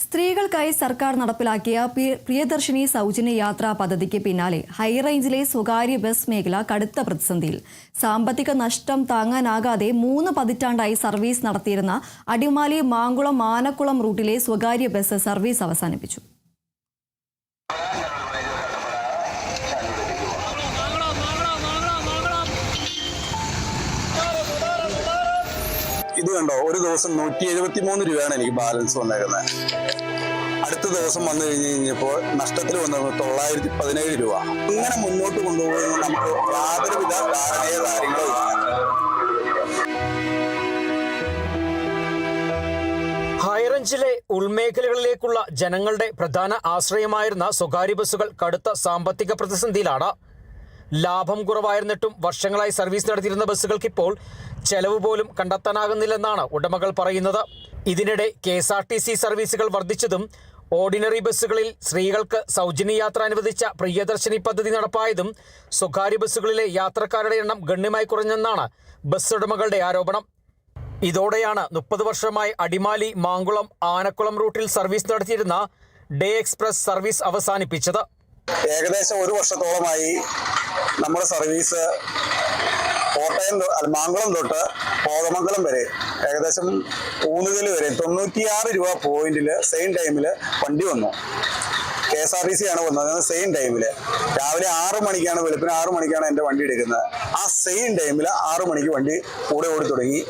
സ്ത്രീകൾക്കായി സർക്കാർ നടപ്പിലാക്കിയ പ്രിയദർശിനി സൗജന്യ യാത്രാ പദ്ധതിക്ക് പിന്നാലെ ഹൈറേഞ്ചിലെ സ്വകാര്യ ബസ് മേഖല കടുത്ത പ്രതിസന്ധിയിൽ. സാമ്പത്തിക നഷ്ടം താങ്ങാനാകാതെ 3 പതിറ്റാണ്ടായി സർവീസ് നടത്തിയിരുന്ന അടിമാലി മാങ്കുളം ആനക്കുളം റൂട്ടിലെ സ്വകാര്യ ബസ് സർവീസ് അവസാനിപ്പിച്ചു. ഇത് കണ്ടോ, ഒരു ദിവസം 173 രൂപയാണ് എനിക്ക് ബാലൻസ് വന്നേക്കുന്നത്. അടുത്ത ദിവസം വന്നു കഴിഞ്ഞപ്പോൾ നഷ്ടത്തിൽ വന്നത് 917 രൂപ. ഇങ്ങനെ മുന്നോട്ട് കൊണ്ടുപോകുന്നത് നമുക്ക് യാതൊരുവിധ കാര്യങ്ങളോ ഇല്ല. ഹൈറേഞ്ചിലെ ഉൾമേഖലകളിലേക്കുള്ള ജനങ്ങളുടെ പ്രധാന ആശ്രയമായിരുന്ന സ്വകാര്യ ബസ്സുകൾ കടുത്ത സാമ്പത്തിക പ്രതിസന്ധിയിലാണ്. ലാഭം കുറവായിരുന്നിട്ടും വർഷങ്ങളായി സർവീസ് നടത്തിയിരുന്ന ബസ്സുകൾക്കിപ്പോൾ ചെലവ് പോലും കണ്ടെത്താനാകുന്നില്ലെന്നാണ് ഉടമകൾ പറയുന്നത്. ഇതിനിടെ KSRTC സർവീസുകൾ വർദ്ധിച്ചതും ഓർഡിനറി ബസ്സുകളിൽ സ്ത്രീകൾക്ക് സൗജന്യ യാത്ര അനുവദിച്ച പ്രിയദർശിനി പദ്ധതി നടപ്പായതും സ്വകാര്യ ബസ്സുകളിലെ യാത്രക്കാരുടെ എണ്ണം ഗണ്യമായി കുറഞ്ഞെന്നാണ് ബസ് ഉടമകളുടെ ആരോപണം. ഇതോടെയാണ് 30 വർഷമായി അടിമാലി മാങ്കുളം ആനക്കുളം റൂട്ടിൽ സർവീസ് നടത്തിയിരുന്ന ഡേ എക്സ്പ്രസ് സർവീസ് അവസാനിപ്പിച്ചത്. ഏകദേശം 1 വർഷത്തോളമായി നമ്മുടെ സർവീസ് മാങ്കുളം തൊട്ട് കോതമംഗലം വരെ ഏകദേശം ഊന്നുകൽ വരെ 96 രൂപ പോയിന്റിൽ സെയിം ടൈമിൽ വണ്ടി വന്നു. KSRTC ആണ് വന്നത്. സെയിം ടൈമിൽ രാവിലെ 6 മണിക്കാണ്, വെളുപ്പിന് 6 മണിക്കാണ് എൻ്റെ വണ്ടി എടുക്കുന്നത്. ആ സെയിം ടൈമിൽ 6 മണിക്ക് വണ്ടി കൂടെ ഓടി തുടങ്ങി.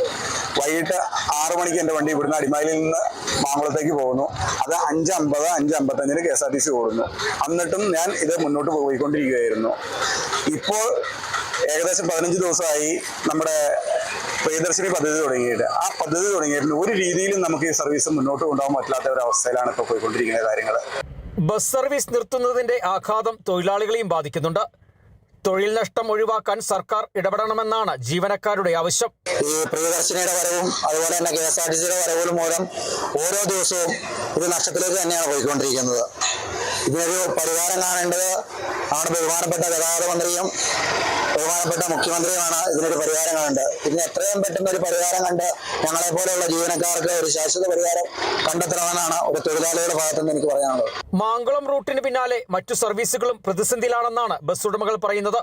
വൈകിട്ട് 6 മണിക്ക് എൻ്റെ വണ്ടി ഇവിടുന്ന് അടിമാലിയിൽ നിന്ന് മാങ്കുളത്തേക്ക് പോകുന്നു. അത് 5:50, 5:55 KSRTC ഓടുന്നു. എന്നിട്ടും ഞാൻ ഇത് മുന്നോട്ട് പോയിക്കൊണ്ടിരിക്കുകയായിരുന്നു. ഇപ്പോൾ ഏകദേശം 15 ദിവസമായി നമ്മുടെ പ്രിയദർശിനി പദ്ധതി തുടങ്ങിയിട്ട്. ആ പദ്ധതി തുടങ്ങിയിട്ട് ഒരു രീതിയിലും നമുക്ക് ഈ സർവീസ് മുന്നോട്ട് കൊണ്ടുപോകാൻ പറ്റാത്ത ഒരു അവസ്ഥയിലാണ് ഇപ്പോൾ പോയിക്കൊണ്ടിരിക്കുന്ന കാര്യങ്ങൾ. ബസ് സർവീസ് നിർത്തുന്നതിന്റെ ആഘാതം തൊഴിലാളികളെയും ബാധിക്കുന്നുണ്ട്. തൊഴിൽ നഷ്ടം ഒഴിവാക്കാൻ സർക്കാർ ഇടപെടണമെന്നാണ് ജീവനക്കാരുടെ ആവശ്യം. ഈ പ്രിയദർശിനിയുടെ വരവും അതുപോലെ തന്നെ KSRTCയുടെ വരവുകളും മൂലം ഓരോ ദിവസവും ഇത് നഷ്ടത്തിലേക്ക് തന്നെയാണ് പോയിക്കൊണ്ടിരിക്കുന്നത്. ഇതിനൊരു പരിഹാരം കാണേണ്ടത് നമ്മുടെ ബഹുമാനപ്പെട്ട ഗതാഗത മന്ത്രിയും ബഹുമാനപ്പെട്ട മുഖ്യമന്ത്രിയുമാണ് ഇതിനൊരു പരിഹാരം കാണേണ്ടത്. ഇതിന് എത്രയും പെട്ടെന്ന് ഒരു പരിഹാരം കണ്ട് ഞങ്ങളെ പോലെയുള്ള ജീവനക്കാർക്ക് ഒരു ശാശ്വത പരിഹാരം കണ്ടെത്തണമെന്നാണ് ഒരു തൊഴിലാളികളുടെ ഭാഗത്തുനിന്ന് എനിക്ക് പറയാനുള്ളത്. മാങ്കുളം റൂട്ടിന് പിന്നാലെ മറ്റു സർവീസുകളും പ്രതിസന്ധിയിലാണെന്നാണ് ബസ് ഉടമകൾ പറയുന്നത്.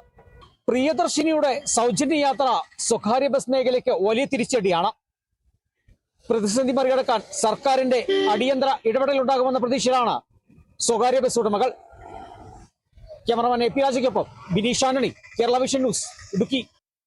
പ്രിയദർശിനിയുടെ സൗജന്യ യാത്ര സ്വകാര്യ ബസ് മേഖലയ്ക്ക് വലിയ തിരിച്ചടിയാണ്. പ്രതിസന്ധി മറികടക്കാൻ സർക്കാരിന്റെ അടിയന്തര ഇടപെടലുണ്ടാകുമെന്ന പ്രതീക്ഷയിലാണ് സ്വകാര്യ ബസ് ഉടമകൾ. ക്യാമറമാൻ AP രാജയ്ക്കൊപ്പം ബിനീഷ് ആന്റണി, കേരള വിഷൻ ന്യൂസ്, ഇടുക്കി.